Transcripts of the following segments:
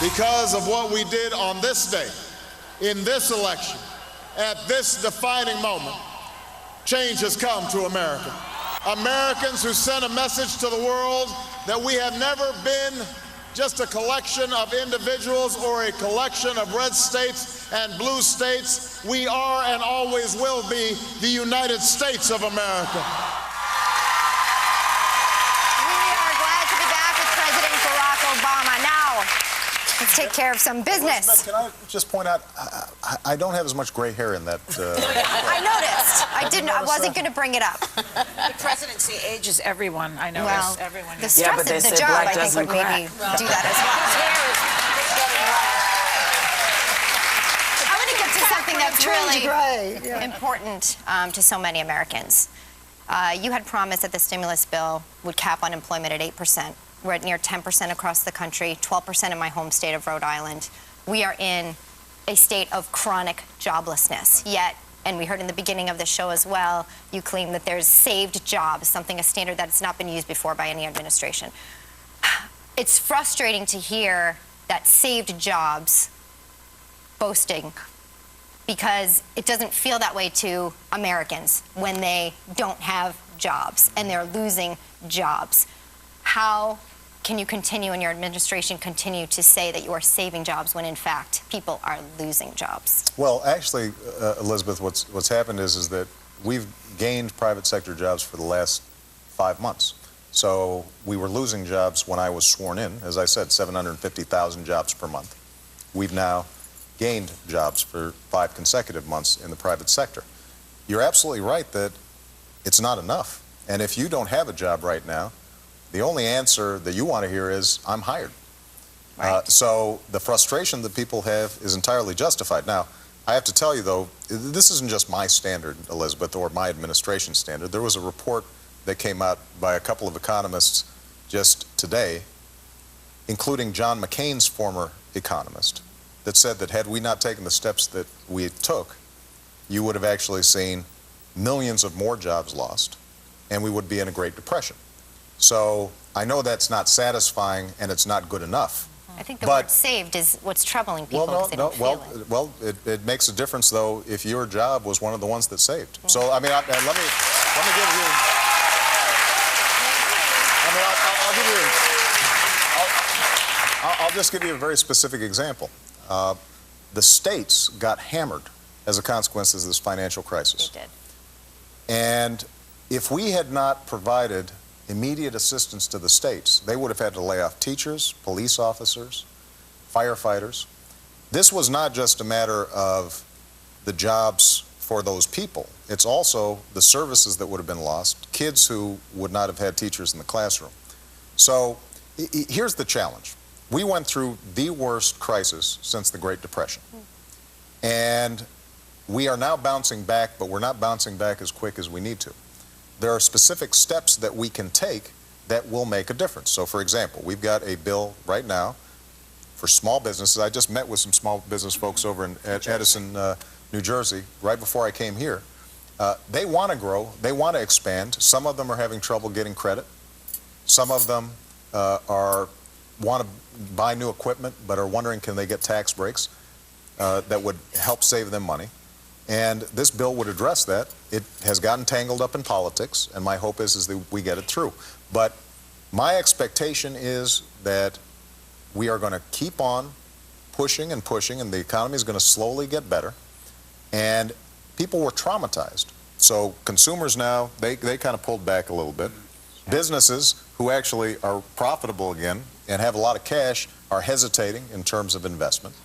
Because of what we did on this day, in this election, at this defining moment, change has come to America. Americans who sent a message to the world that we have never been just a collection of individuals or a collection of red states and blue states. We are and always will be the United States of America. Obama. Now, let's take care of some business. Elisabeth, can I just point out, I don't have as much gray hair in that. I noticed. I wasn't going to bring it up. The presidency ages everyone. I know. Well, everyone. The stress of the job, I think, would maybe do that as well. I want to get to something that's really important to so many Americans. You had promised that the stimulus bill would cap unemployment at 8%. We're at near 10% across the country, 12% in my home state of Rhode Island. We are in a state of chronic joblessness. Yet, and we heard in the beginning of the show as well, you claim that there's saved jobs, a standard that's not been used before by any administration. It's frustrating to hear that saved jobs boasting, because it doesn't feel that way to Americans when they don't have jobs and they're losing jobs. How can you continue and your administration continue to say that you are saving jobs when, in fact, people are losing jobs? Well, actually, Elisabeth, what's happened is that we've gained private sector jobs for the last 5 months. So we were losing jobs when I was sworn in. As I said, 750,000 jobs per month. We've now gained jobs for 5 consecutive months in the private sector. You're absolutely right that it's not enough. And if you don't have a job right now, the only answer that you want to hear is, I'm hired. Right. So the frustration that people have is entirely justified. Now, I have to tell you, though, this isn't just my standard, Elisabeth, or my administration standard. There was a report that came out by a couple of economists just today, including John McCain's former economist, that said that had we not taken the steps that we took, you would have actually seen millions of more jobs lost, and we would be in a Great Depression. So I know that's not satisfying and it's not good enough. I think the word saved is what's troubling people. Well, it makes a difference, though, if your job was one of the ones that saved. So, I mean, let me give you... I'll just give you a very specific example. The states got hammered as a consequence of this financial crisis. They did. And if we had not provided immediate assistance to the states, they would have had to lay off teachers, police officers, firefighters. This was not just a matter of the jobs for those people. It's also the services that would have been lost, kids who would not have had teachers in the classroom. So here's the challenge. We went through the worst crisis since the Great Depression. And we are now bouncing back, but we're not bouncing back as quick as we need to. There are specific steps that we can take that will make a difference. So, for example, we've got a bill right now for small businesses. I just met with some small business folks over in Edison, New Jersey, right before I came here. They want to grow. They want to expand. Some of them are having trouble getting credit. Some of them want to buy new equipment but are wondering, can they get tax breaks that would help save them money. And this bill would address that. It has gotten tangled up in politics, and my hope is that we get it through. But my expectation is that we are going to keep on pushing and pushing, and the economy is going to slowly get better. And people were traumatized. So consumers now, they kind of pulled back a little bit. Businesses who actually are profitable again and have a lot of cash are hesitating in terms of investment.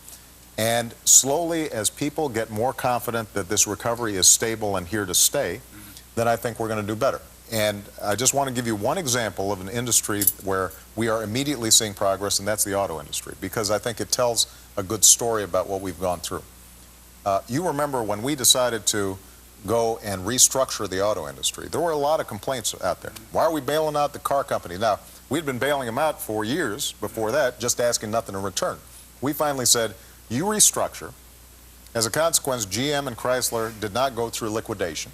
And slowly, as people get more confident that this recovery is stable and here to stay, then I think we're going to do better. And I just want to give you one example of an industry where we are immediately seeing progress, and that's the auto industry, because I think it tells a good story about what we've gone through. You remember when we decided to go and restructure the auto industry, there were a lot of complaints out there. Why are we bailing out the car company? Now, we'd been bailing them out for years before that, just asking nothing in return. We finally said, you restructure. As a consequence, GM and Chrysler did not go through liquidation.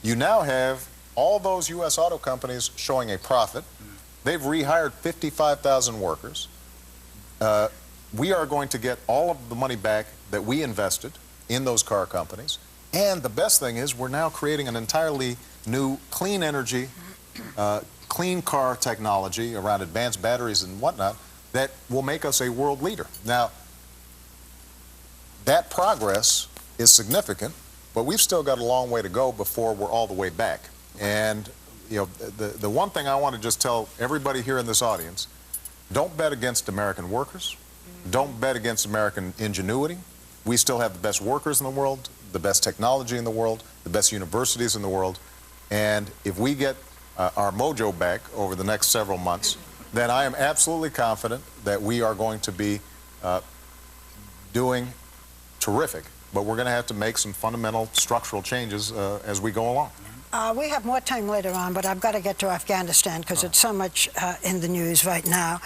You now have all those U.S. auto companies showing a profit. They've rehired 55,000 workers. we are going to get all of the money back that we invested in those car companies. And the best thing is we're now creating an entirely new clean energy, clean car technology around advanced batteries and whatnot that will make us a world leader. Now, that progress is significant, but we've still got a long way to go before we're all the way back. And you know, the one thing I want to just tell everybody here in this audience, don't bet against American workers. Don't bet against American ingenuity. We still have the best workers in the world, the best technology in the world, the best universities in the world. And if we get our mojo back over the next several months, then I am absolutely confident that we are going to be doing terrific. But we're going to have to make some fundamental structural changes as we go along. We have more time later on, but I've got to get to Afghanistan because it's so much in the news right now.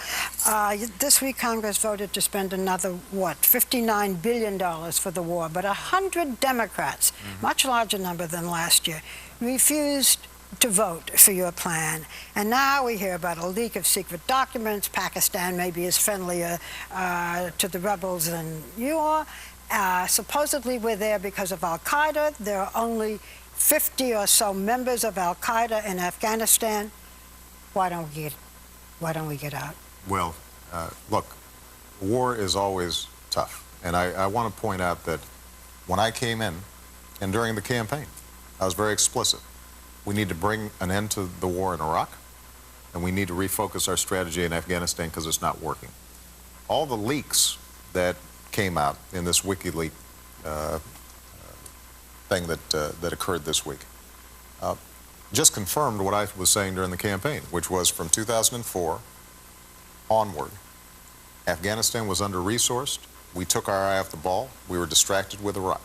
This week, Congress voted to spend another, what, $59 billion for the war, but 100 Democrats, much larger number than last year, refused to vote for your plan. And now we hear about a leak of secret documents. Pakistan maybe is friendlier to the rebels than you are. Supposedly we're there because of Al-Qaeda. There are only 50 or so members of Al-Qaeda in Afghanistan. Why don't we get out? Well, look, war is always tough. And I want to point out that when I came in, and during the campaign, I was very explicit. We need to bring an end to the war in Iraq, and we need to refocus our strategy in Afghanistan because it's not working. All the leaks that came out in this WikiLeaks thing that occurred this week just confirmed what I was saying during the campaign, which was from 2004 onward, Afghanistan was under-resourced. We took our eye off the ball. We were distracted with Iraq.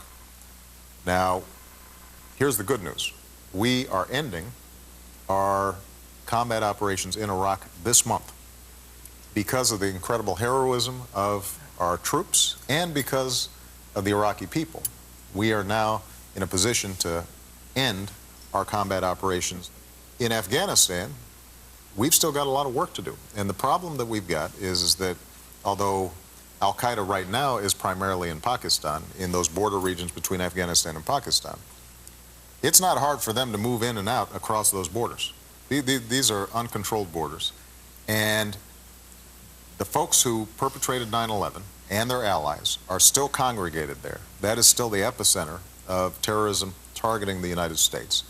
Now, here's the good news. We are ending our combat operations in Iraq this month because of the incredible heroism of our troops and because of the Iraqi people. We are now in a position to end our combat operations. In Afghanistan, we've still got a lot of work to do. And the problem that we've got is that although Al-Qaeda right now is primarily in Pakistan, in those border regions between Afghanistan and Pakistan, it's not hard for them to move in and out across those borders. These are uncontrolled borders. And the folks who perpetrated 9/11 and their allies are still congregated there. That is still the epicenter of terrorism targeting the United States.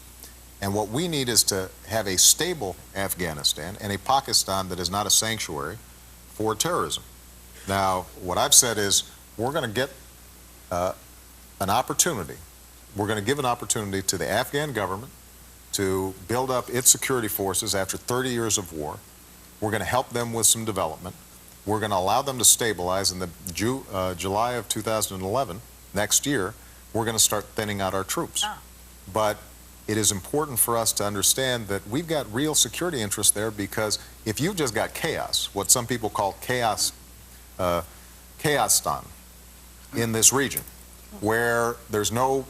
And what we need is to have a stable Afghanistan and a Pakistan that is not a sanctuary for terrorism. Now, what I've said is we're going to get an opportunity. We're going to give an opportunity to the Afghan government to build up its security forces after 30 years of war. We're going to help them with some development. We're going to allow them to stabilize. In the July of 2011, next year, we're going to start thinning out our troops. But it is important for us to understand that we've got real security interests there, because if you've just got chaos, what some people call chaos-stan in this region, where there's no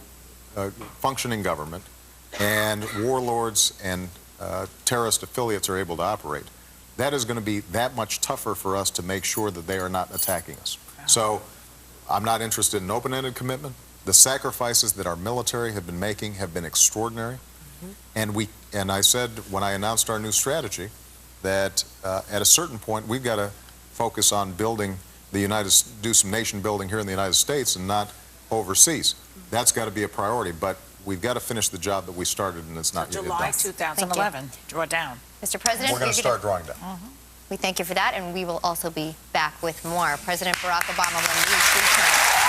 functioning government and warlords and terrorist affiliates are able to operate, that is going to be that much tougher for us to make sure that they are not attacking us. So I'm not interested in open-ended commitment. The sacrifices that our military have been making have been extraordinary. And I said when I announced our new strategy that at a certain point we've got to focus on building do some nation building here in the United States and not overseas. That's got to be a priority, but we've got to finish the job that we started, and it's not yet done. July 2011, draw down. Mr. President, We're going to start drawing down. We thank you for that, and we will also be back with more. President Barack Obama, when we return.